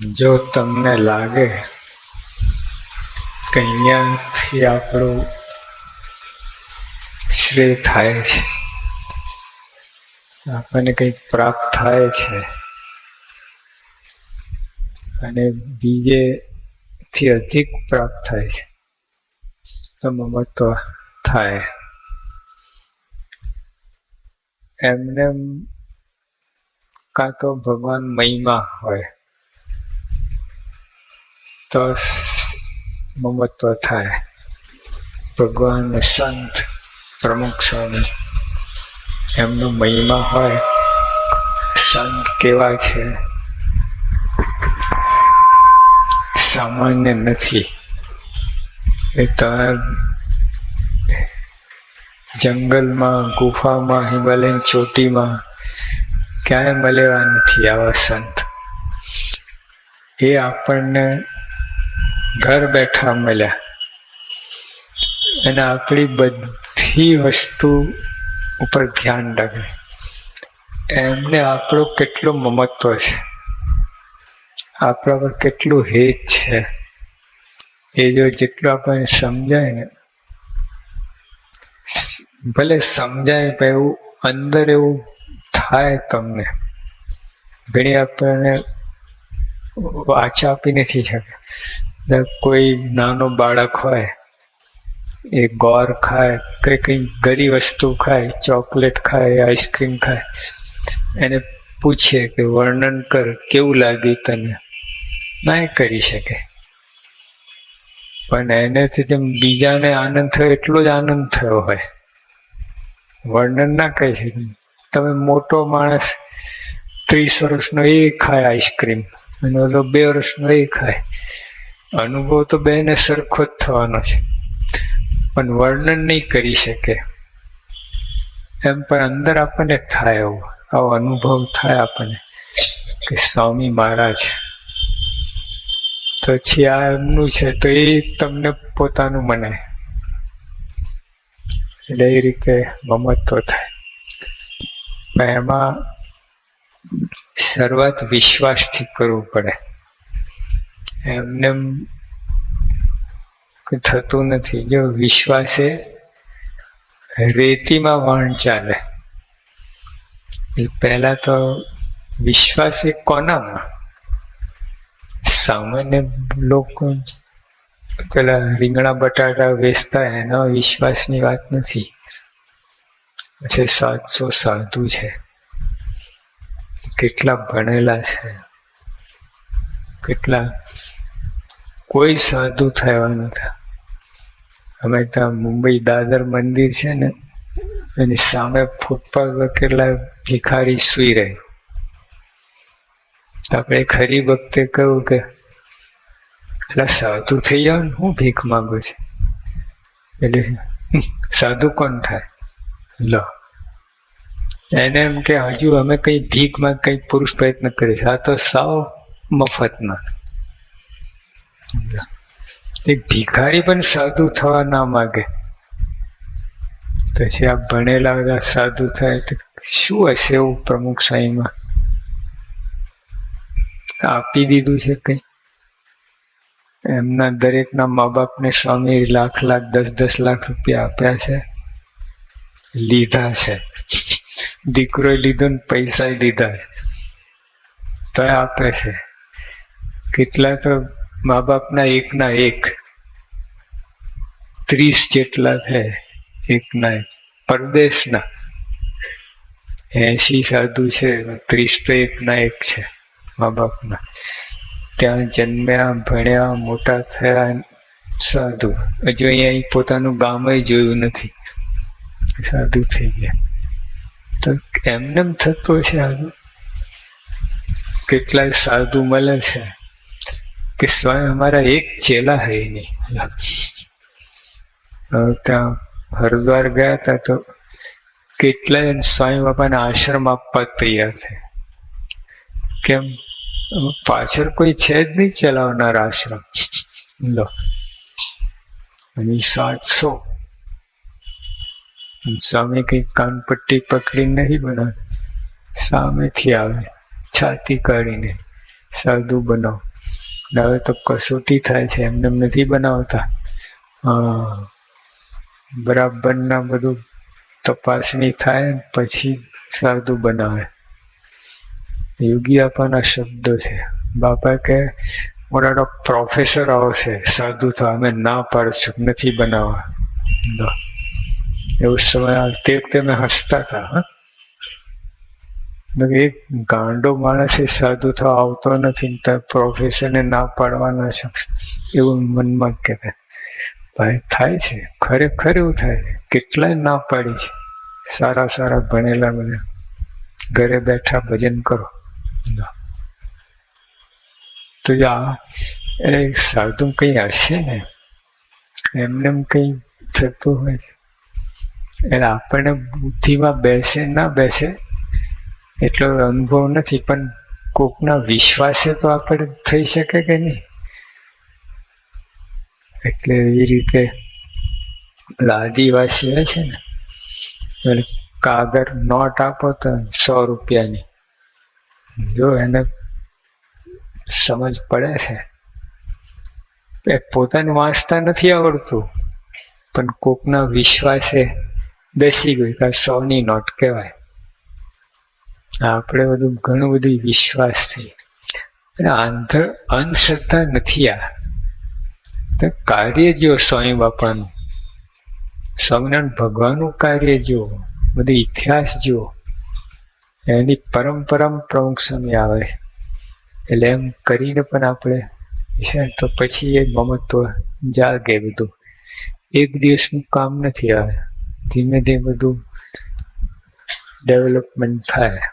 જો તમને લાગે કે અહીંયાથી આપણું શ્રેય થાય છે, આપણને કંઈક પ્રાપ્ત થાય છે અને બીજેથી અધિક પ્રાપ્ત થાય છે તો મમત્વ થાય. એમને કાં તો ભગવાન મહિમા હોય તો મમત્વ થાય. ભગવાન સંત પ્રમુખ સ્વામી એમનો મહિમા હોય, સંત કેવા છે સામાન્ય નથી. એ તો જંગલમાં, ગુફામાં, હિમાલયન ચોટીમાં ક્યાંય મળેવા નથી આવા સંત. એ આપણને ઘર બેઠા મળ્યા અને આપણી બધી વસ્તુ ઉપર ધ્યાન રાખે. એમને આપણો કેટલો મમત્વ છે, આપણા પર કેટલું હેત છે, એ જો જેટલું આપણને સમજાય ને, ભલે સમજાય પણ એવું અંદર એવું થાય તમને. ઘણી આપણને વાચા આપી નથી શકે. કોઈ નાનો બાળક હોય, એ ગોળ ખાય કે કંઈ ગરી વસ્તુ ખાય, ચોકલેટ ખાય, આઈસ્ક્રીમ ખાય, એને પૂછે કે વર્ણન કર, કેવું લાગ્યું તને? ના કરી શકે. પણ એનેથી જેમ બીજાને આનંદ થયો એટલો જ આનંદ થયો હોય, વર્ણન ના કરી શકે. તમે મોટો માણસ 30 વર્ષનો એ ખાય આઈસ્ક્રીમ અને ઓલો 2 વર્ષનો એ ખાય, અનુભવ તો બેને સરખો જ થવાનો છે, પણ વર્ણન નહીં કરી શકે. એમ પણ અંદર આપણને થાય, આવો અનુભવ થાય આપણને કે સ્વામી મહારાજ તો પછી આ એમનું છે તો એ તમને પોતાનું મનાય. એટલે એ રીતે મમત્વ થાય. એમાં શરૂઆત વિશ્વાસથી કરવું પડે. એમને થતું નથી. જો વિશ્વાસે રેતીમાં વહન ચાલે. પહેલા તો વિશ્વાસ એ કોનામાં? સામાન્ય લોકો પેલા રીંગણા બટાટા વેચતા એના વિશ્વાસની વાત નથી. પછી 700 સાધુ છે, કેટલા ભણેલા છે, કેટલા, કોઈ સાધુ થયા નથી. અમે ત્યાં મુંબઈ દાદર મંદિર છે ને, એની સામે ફૂટપાથ પર કેટલા ભિખારી સુઈ રહે. આપણે ખરી વખતે કહ્યું કે એટલે સાધુ થઈ જાવ ને, હું ભીખ માંગુ છું. એટલે સાધુ કોણ થાય? લો, એને એમ કે હજુ અમે કઈ ભીખમાં કઈ પુરુષ પ્રયત્ન કરીશ, આ તો સાવ મફતમાં. એક ભિખારી પણ સાધુ થવા ના માગે, પછી આ ભણેલા બધા સાધુ થાય તો શું હશે એવું પ્રમુખ સાઈમાં? આપી દીધું છે કઈ? એમના દરેકના મા બાપને સ્વામી લાખ 10 લાખ રૂપિયા આપ્યા છે, લીધા છે. દીકરો લીધો ને પૈસા લીધા છે તો આપે છે. કેટલા તો મા બાપના એકના એક 30 જેટલા છે, એકના એક. પરદેશના 80 સાધુ છે, 30 તો એકના એક છે મા બાપના. ત્યાં જન્મ્યા, ભણ્યા, મોટા થયા સાધુ. હજુ અહીંયા પોતાનું ગામ જોયું નથી, સાધુ થઈ ગયા. તો એમને થતું છે. હજુ કેટલાય સાધુ મળે છે કે સ્વયં અમારા એક ચેલા હૈ નહીં. ત્યાં હરિદ્વાર ગયા હતા તો કેટલાય સ્વામી બાપાના આશ્રમ આપવા તૈયાર છે. કેમ? પાછળ કોઈ છે જ નહીં ચલાવનાર આશ્રમ. લો, અને 700 સ્વામી કઈ કાનપટ્ટી પકડી નહીં બનાવે, સામેથી આવે છાતી કાઢીને, સાધુ બનાવો. હવે તો કસોટી થાય છે, એમને નથી બનાવતા. બરાબરના બધું તપાસણી થાય પછી સાધુ બનાવે. યોગી બાપાના શબ્દો છે. બાપા કે મોટા પ્રોફેસર આવશે સાધુ થવા, અમે ના પાડશું, નથી બનાવવા. એવું સમય તે વખતે અમે હસતા હતા. એક ગાંડો માણસ એ સાધુ થવા આવતો નથી, પ્રોફેસરને ના પાડવાના છે એવું મનમાં કહેતા. ભાઈ થાય છે, ખરેખર એવું થાય છે. કેટલાય ના પાડી છે. સારા સારા ભણેલા બધા ઘરે બેઠા ભજન કરો. તો એ સાધુ કઈ હશે ને, એમને કઈ થતું હોય છે. એટલે આપણને બુદ્ધિમાં બેસે ના બેસે એટલો અનુભવ નથી, પણ કોકના વિશ્વાસે તો આપણે થઈ શકે કે નહીં. એટલે એ રીતે આદિવાસી હોય છે ને, એટલે કાગળ નોટ આપો તો 100 રૂપિયાની, જો એને સમજ પડે છે, એ પોતાને વાંચતા નથી આવડતું, પણ કોકના વિશ્વાસે બેસી ગયું કે 100ની નોટ કહેવાય. આપણે બધું ઘણું બધું વિશ્વાસ થઈ, અને અંધશ્રદ્ધા નથી. તો કાર્ય જુઓ સ્વામી બાપાનું, સ્વામિનારાયણ ભગવાનનું કાર્ય જુઓ, બધું ઇતિહાસ જુઓ, એની પરંપરા પ્રમુખ સ્વામી આવે છે. એટલે એમ કરીને પણ આપણે તો પછી એ મમત્વ જાગે. બધું એક દિવસનું કામ નથી. આવે ધીમે ધીમે બધું ડેવલપમેન્ટ થાય.